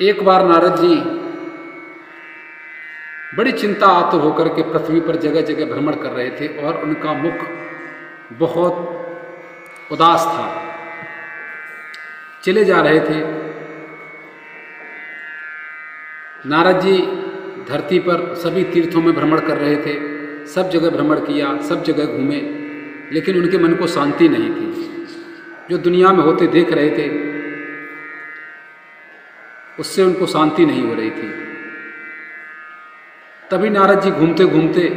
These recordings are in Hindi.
एक बार नारद जी बड़ी चिंता आतुर होकर के पृथ्वी पर जगह जगह भ्रमण कर रहे थे और उनका मुख बहुत उदास था। चले जा रहे थे। नारद जी धरती पर सभी तीर्थों में भ्रमण कर रहे थे, सब जगह भ्रमण किया, सब जगह घूमे, लेकिन उनके मन को शांति नहीं थी। जो दुनिया में होते देख रहे थे उससे उनको शांति नहीं हो रही थी। तभी नारद जी घूमते घूमते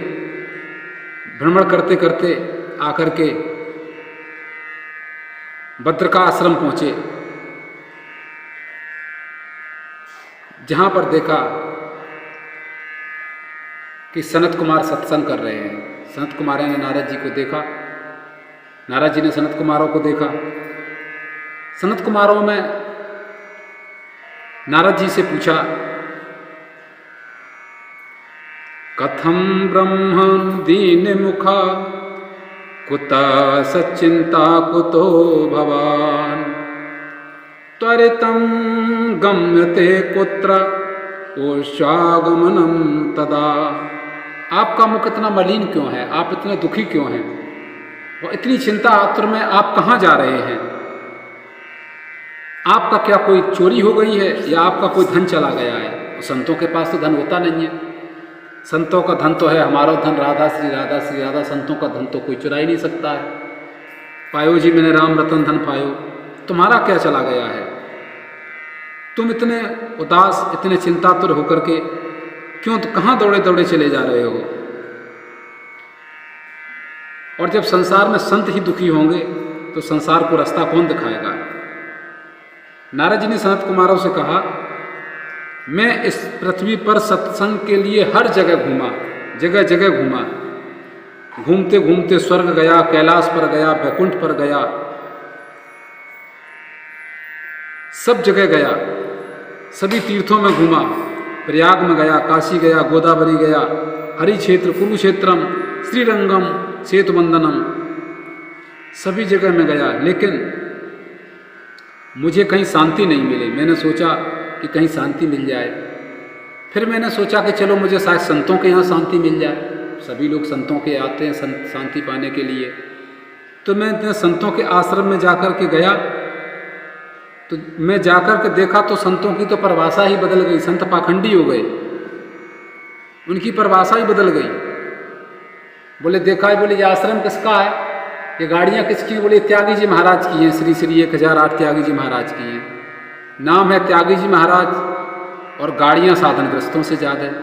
भ्रमण करते करते आकर के भद्रका आश्रम पहुंचे, जहां पर देखा कि सनत कुमार सत्संग कर रहे हैं। सनत कुमार ने नारद जी को देखा, नारद जी ने सनत कुमारों को देखा। सनत कुमारों में नारद जी से पूछा, कथम ब्रह्म दीन मुखा कुतः सच्चिंता कुतो भवान त्वरितं गम्यते कुत्र ओषागमनम तदा। आपका मुख इतना मलिन क्यों है, आप इतने दुखी क्यों हैं, और इतनी चिंता आतुर में आप कहाँ जा रहे हैं? आपका क्या कोई चोरी हो गई है या आपका कोई धन चला गया है? संतों के पास तो धन होता नहीं है। संतों का धन तो है हमारा धन, राधा श्री राधा श्री राधा। संतों का धन तो कोई चुरा ही नहीं सकता है। पायो जी मैंने राम रतन धन पायो। तुम्हारा क्या चला गया है? तुम इतने उदास, इतने चिंतातुर होकर के क्यों, तो कहाँ दौड़े दौड़े चले जा रहे हो? और जब संसार में संत ही दुखी होंगे तो संसार को रास्ता कौन दिखाएगा? नारद जी ने सनत कुमारों से कहा, मैं इस पृथ्वी पर सत्संग के लिए हर जगह घूमा, जगह जगह घूमा। घूमते घूमते स्वर्ग गया, कैलाश पर गया, वैकुंठ पर गया, सब जगह गया, सभी तीर्थों में घूमा। प्रयाग में गया, काशी गया, गोदावरी गया, हरि क्षेत्र, कुरुक्षेत्रम, श्रीरंगम, सेतुबंधनम, सभी जगह में गया, लेकिन मुझे कहीं शांति नहीं मिली। मैंने सोचा कि कहीं शांति मिल जाए। फिर मैंने सोचा कि चलो मुझे शायद संतों के यहाँ शांति मिल जाए। सभी लोग संतों के आते हैं शांति पाने के लिए। तो मैं संतों के आश्रम में जाकर के गया, तो मैं जाकर के देखा तो संतों की तो परिभाषा ही बदल गई। संत पाखंडी हो गए, उनकी परिभाषा ही बदल गई। बोले देखा है, बोले ये आश्रम किसका है, ये गाड़ियाँ किसकी हैं? बोले त्यागी जी महाराज की हैं, श्री श्री 1008 त्यागी जी महाराज की हैं। नाम है त्यागी जी महाराज और गाड़ियाँ साधनग्रस्तों से ज़्यादा है।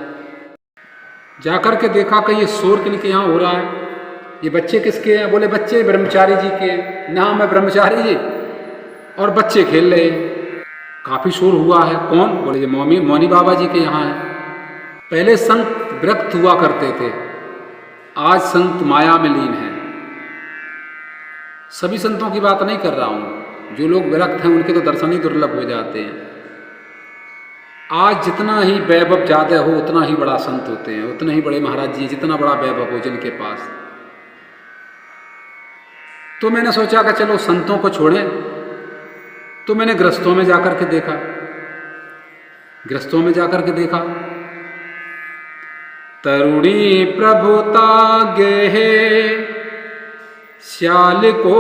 जाकर के देखा कि ये शोर किनके यहाँ हो रहा है, ये बच्चे किसके हैं? बोले बच्चे ब्रह्मचारी जी के हैं। नाम है ब्रह्मचारी जी और बच्चे खेल रहे हैं। काफ़ी शोर हुआ है। कौन? बोले ये मौनी बाबा जी के यहाँ है। पहले संत विरक्त हुआ करते थे, आज संत माया में लीन है। सभी संतों की बात नहीं कर रहा हूँ, जो लोग विरक्त हैं उनके तो दर्शन ही दुर्लभ हो जाते हैं। आज जितना ही वैभव ज़्यादा हो उतना ही बड़ा संत होते हैं, उतना ही बड़े महाराज जी, जितना बड़ा वैभव हो जिनके पास। तो मैंने सोचा कि चलो संतों को छोड़ें, तो मैंने गृहस्थों में जाकर के देखा। गृहस्थों में जाकर के देखा, तरुणी प्रभुता गेहे श्याल को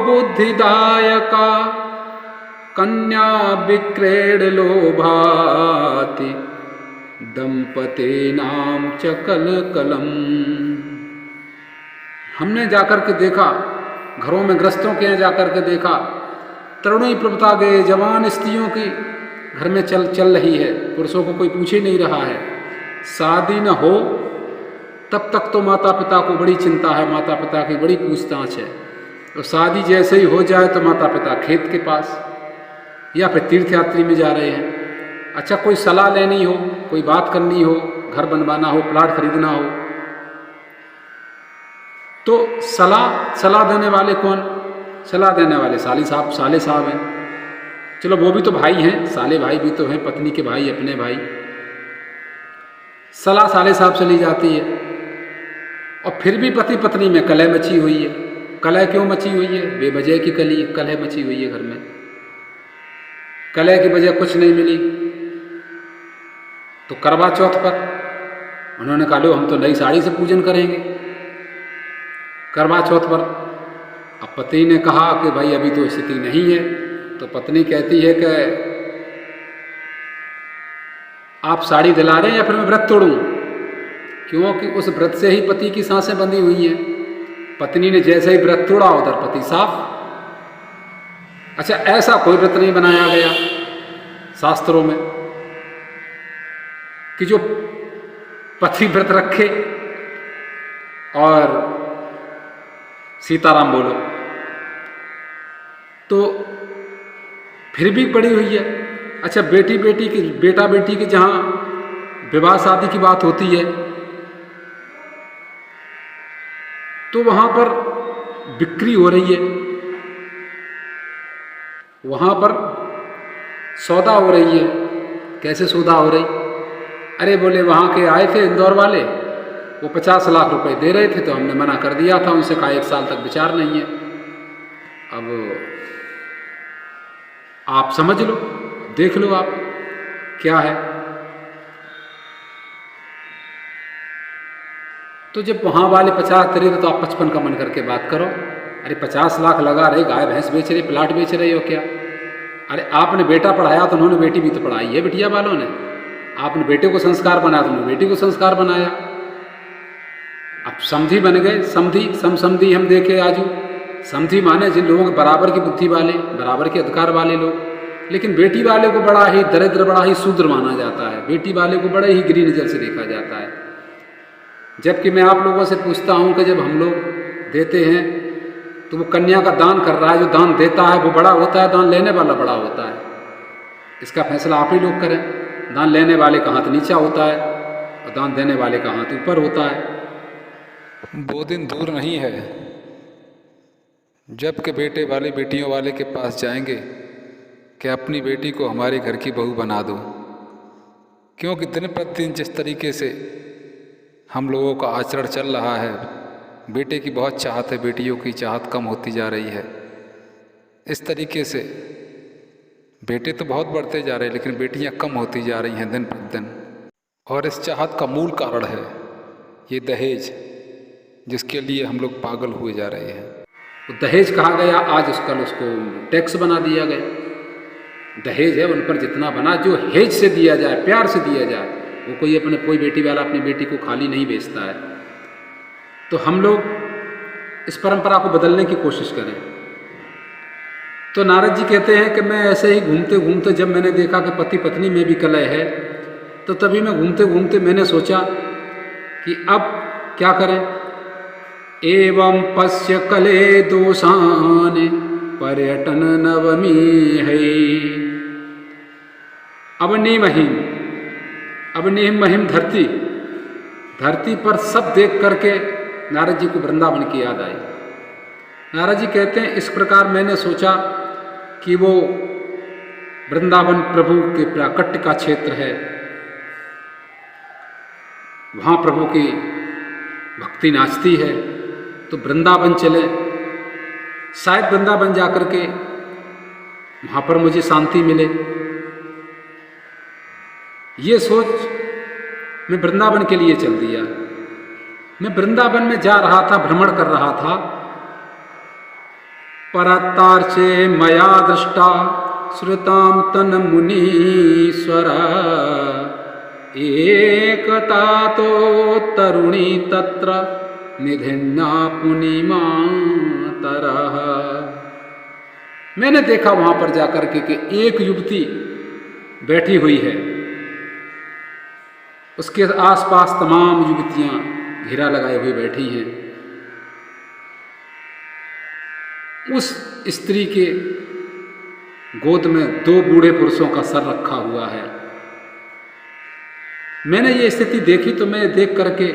बुद्धिदायका कन्या विक्रेड लोभाति दंपते नाम चकल कलम। हमने जाकर के देखा, घरों में गृहस्थों के यहाँ जाकर के देखा, तरुणी प्रभुता गए, जवान स्त्रियों की घर में चल रही है, पुरुषों को कोई पूछे नहीं रहा है। शादी न हो तब तक तो माता पिता को बड़ी चिंता है, माता पिता की बड़ी पूछताछ है। तो शादी जैसे ही हो जाए तो माता पिता खेत के पास या फिर तीर्थयात्री में जा रहे हैं। अच्छा, कोई सलाह लेनी हो, कोई बात करनी हो, घर बनवाना हो, प्लाट खरीदना हो, तो सलाह देने वाले कौन? सलाह देने वाले साले साहब हैं। चलो वो भी तो भाई हैं, साले भाई भी तो हैं, पत्नी के भाई, अपने भाई। सलाह साले साहब से ली जाती है। और फिर भी पति पत्नी में कलह मची हुई है। कलह क्यों मची हुई है? बेवजह की कलह मची हुई है घर में। कलह की वजह कुछ नहीं मिली, तो करवा चौथ पर उन्होंने कहा लो हम तो नई साड़ी से पूजन करेंगे करवा चौथ पर। अब पति ने कहा कि भाई अभी तो स्थिति नहीं है, तो पत्नी कहती है कि आप साड़ी दिला रहे हैं या फिर मैं व्रत तोड़ूं, क्योंकि उस व्रत से ही पति की सांसें बंधी हुई हैं। पत्नी ने जैसे ही व्रत तोड़ा उधर पति साफ। अच्छा, ऐसा कोई व्रत नहीं बनाया गया शास्त्रों में कि जो पति व्रत रखे और सीताराम बोलो, तो फिर भी पड़ी हुई है। अच्छा, बेटा बेटी की जहां विवाह शादी की बात होती है तो वहां पर बिक्री हो रही है, वहां पर सौदा हो रही है। कैसे सौदा हो रही? अरे बोले वहां के आए थे इंदौर वाले, वो 50 लाख रुपए दे रहे थे, तो हमने मना कर दिया था, उनसे कहा 1 साल तक विचार नहीं है। अब आप समझ लो, देख लो आप क्या है। तो जब वहां वाले 50 दे रहे थे तो आप 55 का मन करके बात करो। अरे 50 लाख लगा रहे, गाय भैंस बेच रहे, प्लाट बेच रहे हो क्या? अरे आपने बेटा पढ़ाया तो उन्होंने बेटी भी तो पढ़ाई है, बिटिया वालों ने। आपने बेटे को संस्कार बनाया तो उन्होंने बेटी को संस्कार बनाया। अब समधी बन गए, समधी हम देखे आजू। समधी माने जिन लोगों के बराबर की बुद्धि वाले, बराबर के अधिकार वाले लोग। लेकिन बेटी वाले को बड़ा ही दरिद्र, बड़ा ही शूद्र माना जाता है, बेटी वाले को बड़े ही गिरी नजर से देखा जाता है। जबकि मैं आप लोगों से पूछता हूं कि जब हम लोग देते हैं तो वो कन्या का दान कर रहा है, जो दान देता है वो बड़ा होता है, दान लेने वाला बड़ा होता है। इसका फैसला आप ही लोग करें। दान लेने वाले का हाथ नीचा होता है और दान देने वाले का हाथ ऊपर होता है। वो दिन दूर नहीं है जबकि बेटे वाले बेटियों वाले के पास जाएंगे कि अपनी बेटी को हमारे घर की बहू बना दो, क्योंकि दिन प्रतिदिन जिस तरीके से हम लोगों का आचरण चल रहा है, बेटे की बहुत चाहत है, बेटियों की चाहत कम होती जा रही है। इस तरीके से बेटे तो बहुत बढ़ते जा रहे हैं लेकिन बेटियां कम होती जा रही हैं दिन प्रतिदिन। और इस चाहत का मूल कारण है ये दहेज, जिसके लिए हम लोग पागल हुए जा रहे हैं। तो दहेज कहा गया, आज उसको टैक्स बना दिया गया। दहेज है उन पर जितना बना, जो हेज से दिया जाए, प्यार से दिया जाए। वो कोई बेटी वाला अपनी बेटी को खाली नहीं बेचता है। तो हम लोग इस परंपरा को बदलने की कोशिश करें। तो नारद जी कहते हैं कि मैं ऐसे ही घूमते घूमते जब मैंने देखा कि पति पत्नी में भी कलह है, तो तभी मैं घूमते घूमते मैंने सोचा कि अब क्या करें। एवं पश्य कले दोषान पर्यटन नवमी है। अब नीम महिम धरती पर सब देख करके नारद जी को वृंदावन की याद आई। नारद जी कहते हैं इस प्रकार मैंने सोचा कि वो वृंदावन प्रभु के प्राकट्य का क्षेत्र है, वहाँ प्रभु की भक्ति नाचती है, तो वृंदावन चले। शायद वृंदावन जाकर के वहाँ पर मुझे शांति मिले। ये सोच मैं वृंदावन के लिए चल दिया। मैं वृंदावन में जा रहा था, भ्रमण कर रहा था। परतार्चे मया दृष्टा श्रुताम तन मुनीश्वर एकता तो तरुणी तत्र निधिन्ना पुनिमा तरह। मैंने देखा वहां पर जाकर के एक युवती बैठी हुई है, उसके आसपास तमाम युवतियां घेरा लगाए हुए बैठी हैं। उस स्त्री के गोद में 2 बूढ़े पुरुषों का सर रखा हुआ है। मैंने ये स्थिति देखी तो मैं देख करके,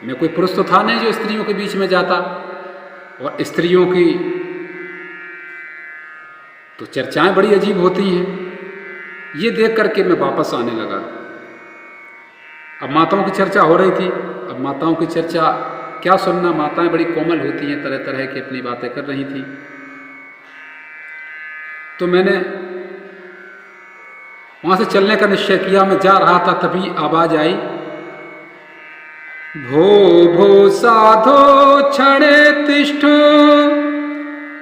मैं कोई पुरुष तो था नहीं जो स्त्रियों के बीच में जाता, और स्त्रियों की तो चर्चाएं बड़ी अजीब होती हैं। ये देख करके मैं वापस आने लगा। अब माताओं की चर्चा हो रही थी। अब माताओं की चर्चा क्या सुनना, माताएं बड़ी कोमल होती हैं, तरह तरह की अपनी बातें कर रही थी। तो मैंने वहाँ से चलने का निश्चय किया। मैं जा रहा था तभी आवाज आई, भो भो साधो क्षणे तिष्ठो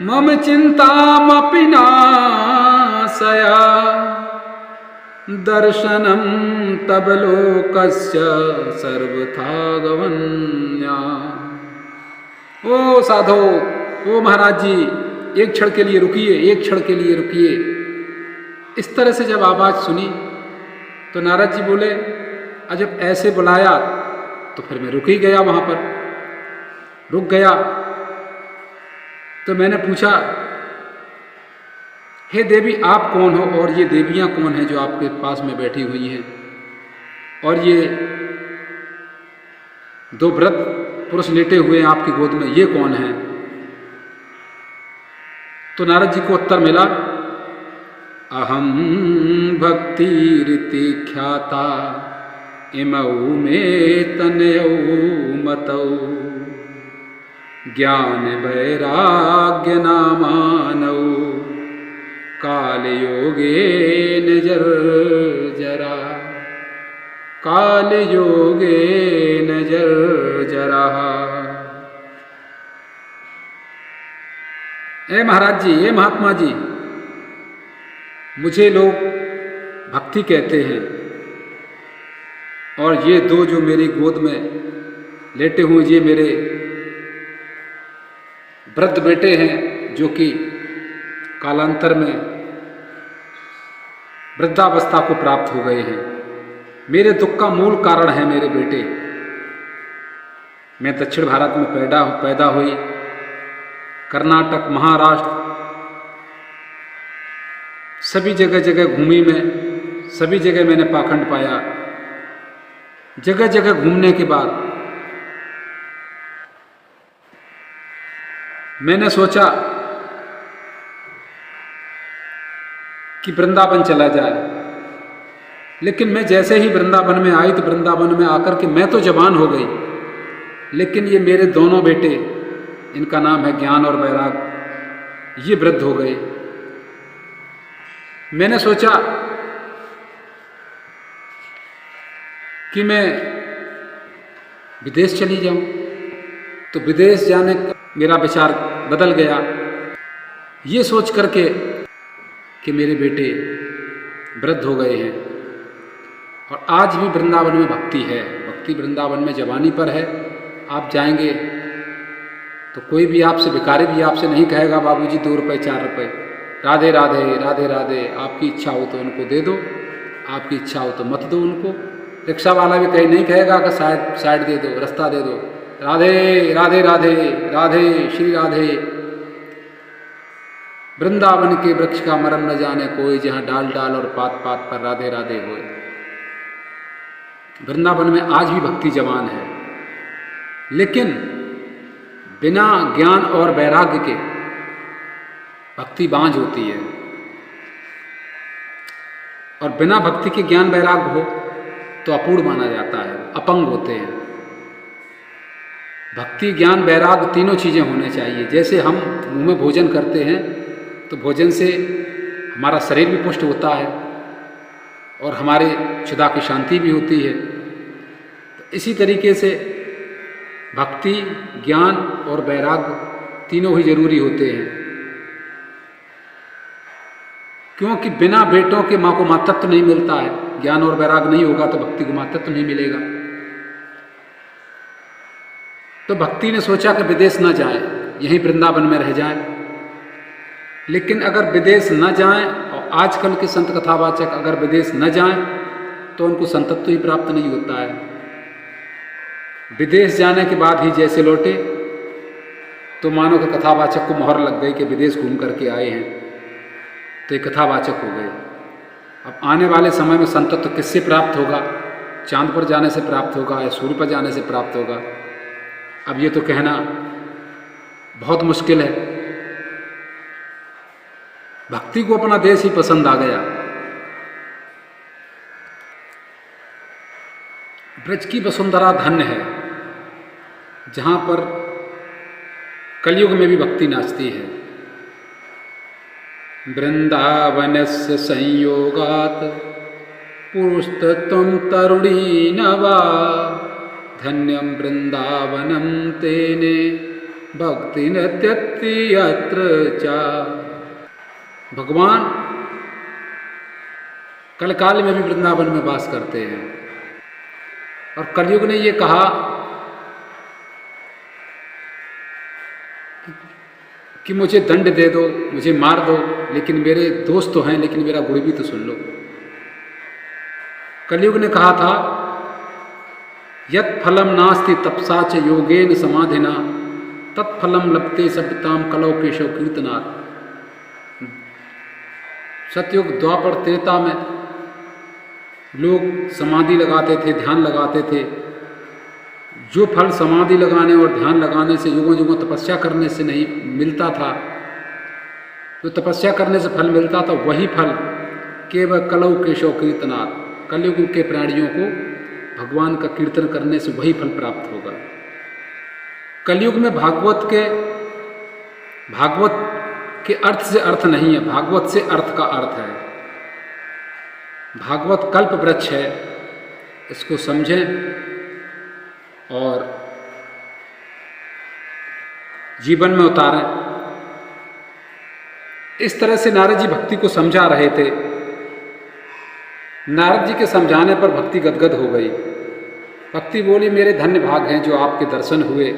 मम चिंतामपि नाशया दर्शनम तब लोकस्य सर्वथा गवन्या। ओ साधो, ओ महाराज जी, एक क्षण के लिए रुकिए, एक क्षण के लिए रुकिए। इस तरह से जब आवाज़ सुनी तो नारद जी बोले, जब ऐसे बुलाया तो फिर मैं रुक ही गया, वहाँ पर रुक गया। तो मैंने पूछा, हे देवी आप कौन हो और ये देवियाँ कौन हैं जो आपके पास में बैठी हुई हैं, और ये दो वृद्ध पुरुष लेटे हुए हैं आपकी गोद में, ये कौन हैं? तो नारद जी को उत्तर मिला, अहम भक्तिरिति ख्याता इमौ मे तनयौ मतौ ज्ञान वैराग्य नामानौ काल योगेन जर्जरा काल योगेन जर्जरा। ए महाराज जी, ए महात्मा जी, मुझे लोग भक्ति कहते हैं, और ये दो जो मेरी गोद में लेटे हुए ये मेरे वृद्ध बेटे हैं, जो कि कालांतर में वृद्धावस्था को प्राप्त हो गए हैं। मेरे दुख का मूल कारण है मेरे बेटे। मैं दक्षिण भारत में पैदा हुई, कर्नाटक, महाराष्ट्र, सभी जगह जगह घूमी मैं, सभी जगह मैंने पाखंड पाया। जगह जगह घूमने के बाद मैंने सोचा कि वृंदावन चला जाए, लेकिन मैं जैसे ही वृंदावन में आई तो वृंदावन में आकर के मैं तो जवान हो गई, लेकिन ये मेरे दोनों बेटे, इनका नाम है ज्ञान और वैराग, ये वृद्ध हो गए। मैंने सोचा कि मैं विदेश चली जाऊं, तो विदेश जाने का मेरा विचार बदल गया, ये सोच करके कि मेरे बेटे वृद्ध हो गए हैं और आज भी वृंदावन में भक्ति है, भक्ति वृंदावन में जवानी पर है। आप जाएंगे तो कोई भी आपसे, भिखारी भी आपसे नहीं कहेगा बाबूजी 2 रुपये 4 रुपये, राधे राधे राधे राधे। आपकी इच्छा हो तो उनको दे दो, आपकी इच्छा हो तो मत दो उनको। रिक्शा वाला भी कहीं नहीं कहेगा कि साइड दे दो, रास्ता दे दो, राधे राधे राधे राधे श्री राधे। वृंदावन के वृक्ष का मरम न जाने कोई, जहाँ डाल डाल और पात पात पर राधे राधे होए। वृंदावन में आज भी भक्ति जवान है, लेकिन बिना ज्ञान और वैराग्य के भक्ति बांझ होती है, और बिना भक्ति के ज्ञान वैराग्य हो तो अपूर्ण माना जाता है, अपंग होते हैं। भक्ति ज्ञान वैराग्य तीनों चीज़ें होने चाहिए। जैसे हम मुंह में भोजन करते हैं तो भोजन से हमारा शरीर भी पुष्ट होता है और हमारे क्षुधा की शांति भी होती है, तो इसी तरीके से भक्ति, ज्ञान और वैराग्य तीनों ही जरूरी होते हैं। क्योंकि बिना बेटों के माँ को मातृत्व नहीं मिलता है। ज्ञान और वैराग्य नहीं होगा तो भक्ति को मातृत्व नहीं मिलेगा। तो भक्ति ने सोचा कि विदेश न जाए, यहीं वृंदावन में रह जाए। लेकिन अगर विदेश न जाएं, और आजकल के संत कथावाचक अगर विदेश न जाएं तो उनको संतत्व ही प्राप्त नहीं होता है। विदेश जाने के बाद ही जैसे लौटे तो मानो कि कथावाचक को मोहर लग गई कि विदेश घूम करके आए हैं, तो ये कथावाचक हो गए। अब आने वाले समय में संतत्व किससे प्राप्त होगा? चांद पर जाने से प्राप्त होगा या सूर्य पर जाने से प्राप्त होगा? अब ये तो कहना बहुत मुश्किल है। भक्ति को अपना देश ही पसंद आ गया। ब्रज की वसुंधरा धन्य है, जहां पर कलयुग में भी भक्ति नाचती है। वृंदावनस्य संयोगात् पुरुषत्वं तरुणी नवा धन्यं वृंदावनम तेने भक्ति नत्यति यत्र चा। भगवान कलकाल में भी वृंदावन में वास करते हैं और कलयुग ने ये कहा कि मुझे दंड दे दो, मुझे मार दो, लेकिन मेरे दोस्त तो हैं, लेकिन मेरा गुण भी तो सुन लो। कलयुग ने कहा था यत् फलम नास्ति तपसा च योगेन समाधिना तत्फलम लभते सभ्यताम कलौ केशव कीर्तनात्। सतयुग द्वापर त्रेता में लोग समाधि लगाते थे, ध्यान लगाते थे। जो फल समाधि लगाने और ध्यान लगाने से, युगों युगों तपस्या करने से नहीं मिलता था, जो तपस्या करने से फल मिलता था, वही फल केवल कलौ केशव कीर्तनात्, कलयुग के प्राणियों को भगवान का कीर्तन करने से वही फल प्राप्त होगा। कलयुग में भागवत के अर्थ से अर्थ नहीं है, भागवत से अर्थ का अर्थ है। भागवत कल्प वृक्ष है, इसको समझें और जीवन में उतारें। इस तरह से नारद जी भक्ति को समझा रहे थे। नारद जी के समझाने पर भक्ति गदगद हो गई। भक्ति बोली मेरे धन्य भाग हैं जो आपके दर्शन हुए,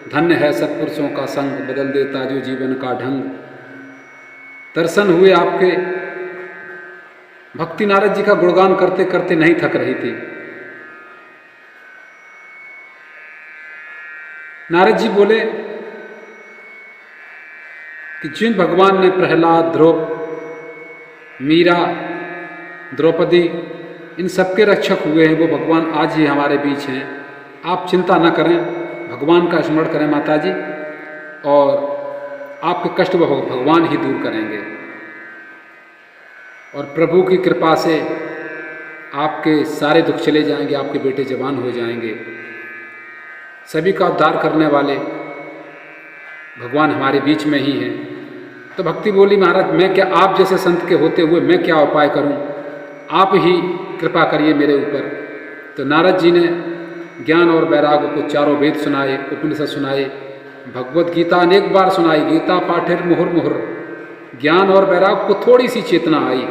धन्य है सत्पुरुषों का संग बदल देता जो जीवन का ढंग। दर्शन हुए आपके। भक्ति नारद जी का गुणगान करते करते नहीं थक रही थी। नारद जी बोले कि जिन भगवान ने प्रहलाद, ध्रुव, मीरा, द्रौपदी, इन सबके रक्षक हुए हैं, वो भगवान आज ही हमारे बीच हैं। आप चिंता न करें, भगवान का स्मरण करें माता जी, और आपके कष्ट वो भगवान ही दूर करेंगे। और प्रभु की कृपा से आपके सारे दुख चले जाएंगे, आपके बेटे जवान हो जाएंगे। सभी का उद्धार करने वाले भगवान हमारे बीच में ही हैं। तो भक्ति बोली महाराज मैं क्या, आप जैसे संत के होते हुए मैं क्या उपाय करूं, आप ही कृपा करिए मेरे ऊपर। तो नारद जी ने ज्ञान और वैराग्य को चारों वेद सुनाए, उपनिषद सुनाए, भगवत गीता अनेक बार सुनाई। गीता पाठेर मुहुर मुहुर, ज्ञान और वैराग्य को थोड़ी सी चेतना आई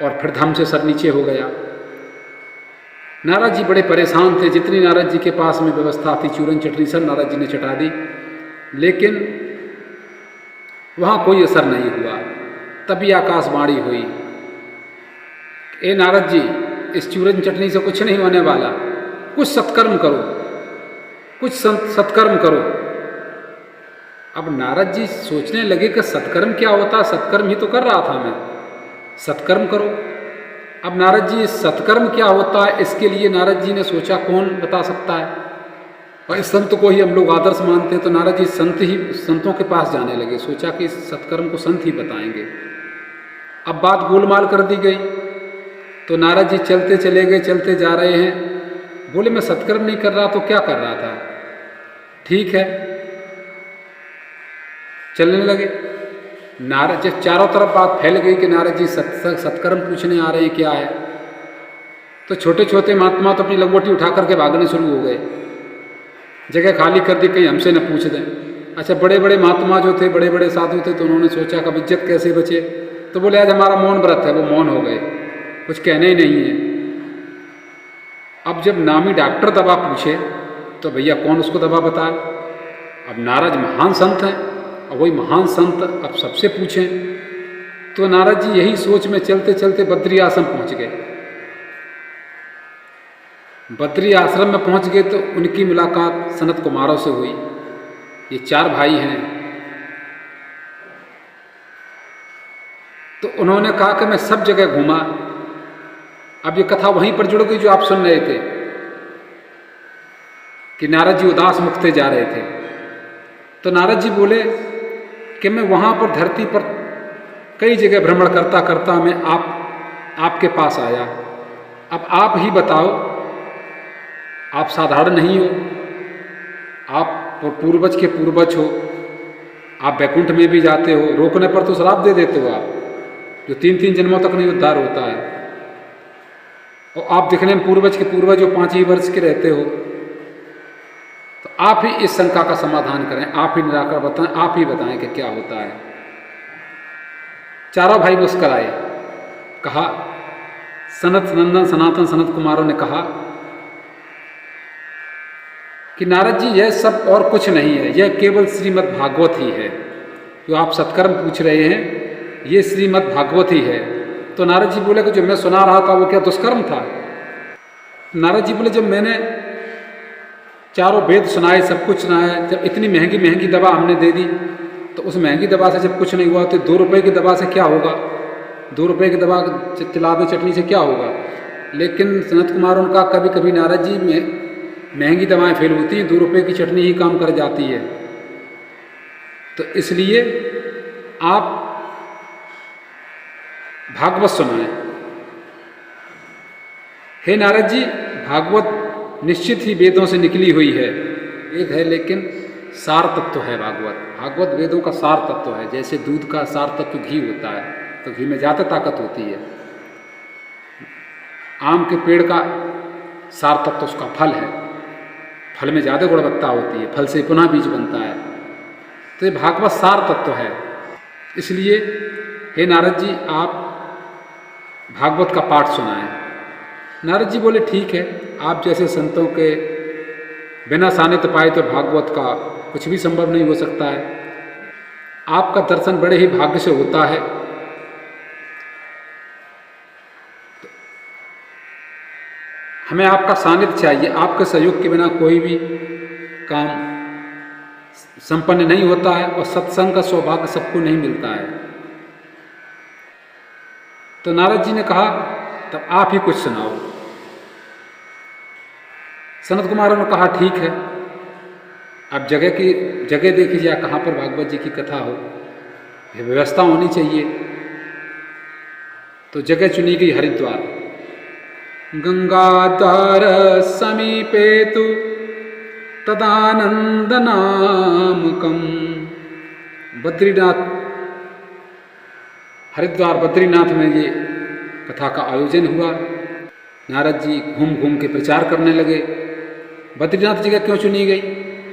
और फिर धम से सर नीचे हो गया। नारद जी बड़े परेशान थे। जितनी नारद जी के पास में व्यवस्था थी, चूरन चटनी सब नारद जी ने चटा दी, लेकिन वहाँ कोई असर नहीं हुआ। तभी आकाशवाणी हुई, ए नारद जी इस चूरन चटनी से कुछ नहीं होने वाला, कुछ सत्कर्म करो, कुछ सत्कर्म करो। अब नारद जी सोचने लगे कि सत्कर्म क्या होता, सत्कर्म ही तो कर रहा था मैं, सत्कर्म करो। अब नारद जी सत्कर्म क्या होता है, इसके लिए नारद जी ने सोचा कौन बता सकता है, और इस संत को ही हम लोग आदर्श मानते हैं। तो नारद जी संतों के पास जाने लगे, सोचा कि इस सत्कर्म को संत ही बताएंगे। अब बात गोलमाल कर दी गई। तो नारद जी चलते चले गए, चलते जा रहे हैं। बोले मैं सत्कर्म नहीं कर रहा तो क्या कर रहा था, ठीक है। चलने लगे। नारद जब चारों तरफ बात फैल गई कि नारद जी सत्कर्म पूछने आ रहे हैं क्या है, तो छोटे छोटे महात्मा तो अपनी लंगोटी उठा करके भागने शुरू हो गए, जगह खाली कर दी कहीं हमसे न पूछ दें। अच्छा, बड़े बड़े महात्मा जो थे, बड़े बड़े साधु थे, तो उन्होंने सोचा कि इज्जत कैसे बचे, तो बोले आज हमारा मौन व्रत है, वो मौन हो गए, कुछ कहने ही नहीं है। अब जब नामी डॉक्टर दवा पूछे तो भैया कौन उसको दवा बताए। अब नारद महान संत हैं और वही महान संत अब सबसे पूछें, तो नारद जी यही सोच में चलते चलते बद्री आश्रम पहुँच गए। बद्री आश्रम में पहुँच गए तो उनकी मुलाकात सनत कुमारों से हुई। ये चार भाई हैं। तो उन्होंने कहा कि मैं सब जगह घूमा। अब ये कथा वहीं पर जुड़ गई जो आप सुन रहे थे कि नारद जी उदास मुखते जा रहे थे। तो नारद जी बोले कि मैं वहाँ पर धरती पर कई जगह भ्रमण करता करता मैं आपके पास आया। अब आप ही बताओ, आप साधारण नहीं हो, आप पूर्वज के पूर्वज हो, आप वैकुंठ में भी जाते हो, रोकने पर तो श्राप दे देते हो आप, जो 3-3 जन्मों तक नहीं उद्धार होता है। और आप दिखने में पूर्वज के पूर्वज जो 5 ही वर्ष के रहते हो, तो आप ही इस शंका का समाधान करें, आप ही निराकर बताएं, आप ही बताएं कि क्या होता है। चारों भाई मुस्कराए। कहा, सनत नंदन सनातन सनत कुमारों ने कहा कि नारद जी, यह सब और कुछ नहीं है, यह केवल श्रीमद् भागवत ही है। जो आप सत्कर्म पूछ रहे हैं, ये श्रीमद् भागवत ही है। तो नारद जी बोले कि जो मैं सुना रहा था वो क्या दुष्कर्म था? नारद जी बोले, जब मैंने चारों वेद सुनाए, सब कुछ सुनाया, जब इतनी महंगी महंगी दवा हमने दे दी, तो उस महंगी दवा से जब कुछ नहीं हुआ तो 2 रुपए की दवा से क्या होगा? 2 रुपए की दवा चिल्ला दो चटनी से क्या होगा? लेकिन सनत कुमार उनका कभी कभी नारद जी में महंगी दवाएं फेल होती हैं, 2 रुपए की चटनी ही काम कर जाती है। तो इसलिए आप भागवत सुनाएं। हे नारद जी, भागवत निश्चित ही वेदों से निकली हुई है। वेद है लेकिन सार तत्व है भागवत। भागवत वेदों का सार तत्व है। जैसे दूध का सार तत्व घी होता है, तो घी में ज़्यादा ताकत होती है। आम के पेड़ का सार तत्व उसका फल है, फल में ज़्यादा गुणवत्ता होती है, फल से पुनः बीज बनता है। तो ये भागवत सार तत्व है। इसलिए हे नारद जी, आप भागवत का पाठ सुनाएं। नारद जी बोले, ठीक है, आप जैसे संतों के बिना सानिध्य पाए तो भागवत का कुछ भी संभव नहीं हो सकता है। आपका दर्शन बड़े ही भाग्य से होता है। हमें आपका सानिध्य चाहिए। आपके सहयोग के बिना कोई भी काम संपन्न नहीं होता है, और सत्संग का सौभाग्य सबको नहीं मिलता है। तो नारद जी ने कहा, तब आप ही कुछ सुनाओ। सनत कुमार ने कहा, ठीक है, अब जगह देखिए कहाँ पर भागवत जी की कथा हो, व्यवस्था होनी चाहिए। तो जगह चुनी गई हरिद्वार। गंगाधार समीपे तु तदानंद नामकम। बद्रीनाथ, हरिद्वार बद्रीनाथ में ये कथा का आयोजन हुआ। नारद जी घूम घूम के प्रचार करने लगे। बद्रीनाथ जगह क्यों चुनी गई?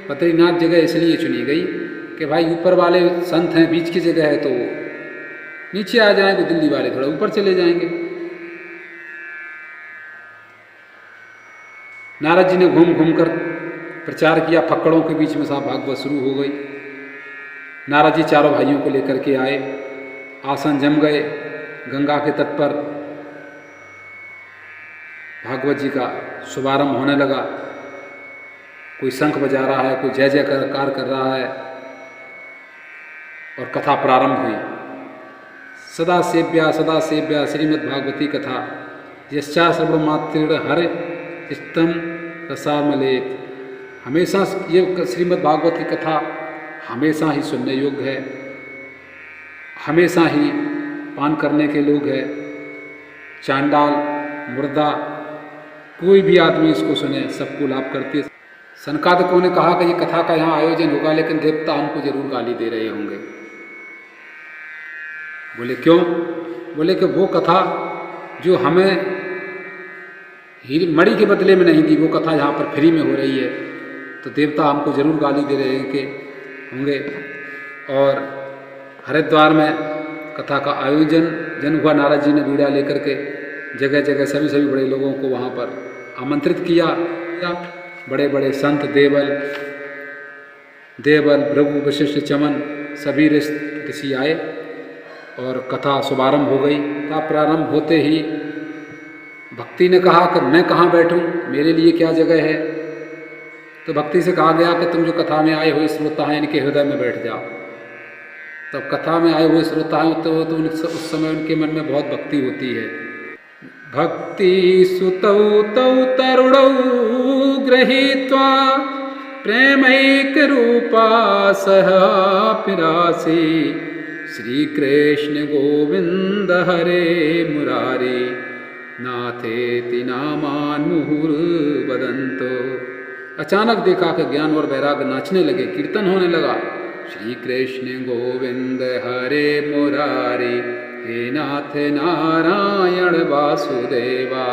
बद्रीनाथ जगह इसलिए चुनी गई कि भाई ऊपर वाले संत हैं, बीच की जगह है, तो नीचे आ जाएंगे, दिल्ली वाले थोड़ा ऊपर चले जाएंगे। नारद जी ने घूम घूम कर प्रचार किया। फक्कड़ों के बीच में साहब भागवत शुरू हो गई। नारद जी चारों भाइयों को लेकर के आए, आसन जम गए। गंगा के तट पर भागवत जी का शुभारंभ होने लगा। कोई शंख बजा रहा है, कोई जय जयकार कर रहा है, और कथा प्रारंभ हुई। सदा सेव्या श्रीमद्भागवती कथा यश्चा श्रवण मात्रेण हर स्तम रसामलेत। हमेशा ये श्रीमद्भागवत की कथा हमेशा ही सुनने योग्य है, हमेशा ही पान करने के लोग हैं। चांडाल, मुर्दा, कोई भी आदमी इसको सुने, सबको लाभ करती है। सनकादिकों ने कहा कि ये कथा का यहाँ आयोजन होगा, लेकिन देवता हमको जरूर गाली दे रहे होंगे। बोले क्यों? बोले कि वो कथा जो हमें मणि के बदले में नहीं दी, वो कथा यहाँ पर फ्री में हो रही है, तो देवता हमको जरूर गाली दे रहे होंगे। और हरिद्वार में कथा का आयोजन हुआ। नारद जी ने बीड़ा लेकर के जगह जगह सभी बड़े लोगों को वहाँ पर आमंत्रित किया। बड़े बड़े संत, देवल, भृगु, वशिष्ठ, चमन, सभी ऋषि आए और कथा शुभारंभ हो गई। कथा प्रारंभ होते ही भक्ति ने कहा कि मैं कहाँ बैठूं, मेरे लिए क्या जगह है? तो भक्ति से कहा गया कि तुम जो कथा में आए हुए श्रोता हैं, इनके हृदय में बैठ जाओ। तब कथा में आए हुए श्रोता हैं तो उस समय उनके मन में बहुत भक्ति होती है। भक्ति सुतौ तौ तरुणौ गृहीत्वा प्रेमैक रूपा सह पिरासी श्री कृष्ण गोविंद हरे मुरारी नाथेति नामान मुहुर्वदन्तो। अचानक देखा कि ज्ञान और वैराग्य नाचने लगे, कीर्तन होने लगा। श्री कृष्ण गोविंद हरे मुरारी हे नाथ नारायण वासुदेवा।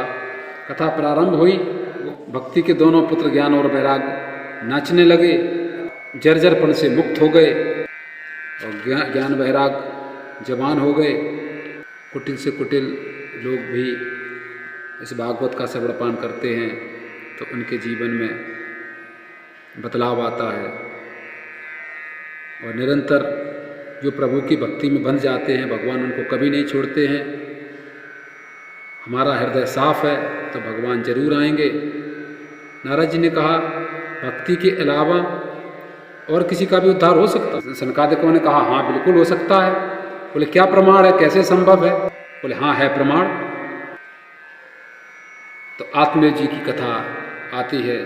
कथा प्रारंभ हुई, भक्ति के दोनों पुत्र ज्ञान और वैराग नाचने लगे, जर्जरपन से मुक्त हो गए और ज्ञान वैराग जवान हो गए। कुटिल से कुटिल लोग भी इस भागवत का श्रवणपान करते हैं तो उनके जीवन में बदलाव आता है और निरंतर जो प्रभु की भक्ति में बंध जाते हैं, भगवान उनको कभी नहीं छोड़ते हैं। हमारा हृदय साफ है तो भगवान जरूर आएंगे। नारद जी ने कहा भक्ति के अलावा और किसी का भी उद्धार हो सकता है? सनकादिकों ने कहा हाँ बिल्कुल हो सकता है। बोले क्या प्रमाण है, कैसे संभव है? बोले हाँ है प्रमाण। तो आत्मदेव जी की कथा आती है।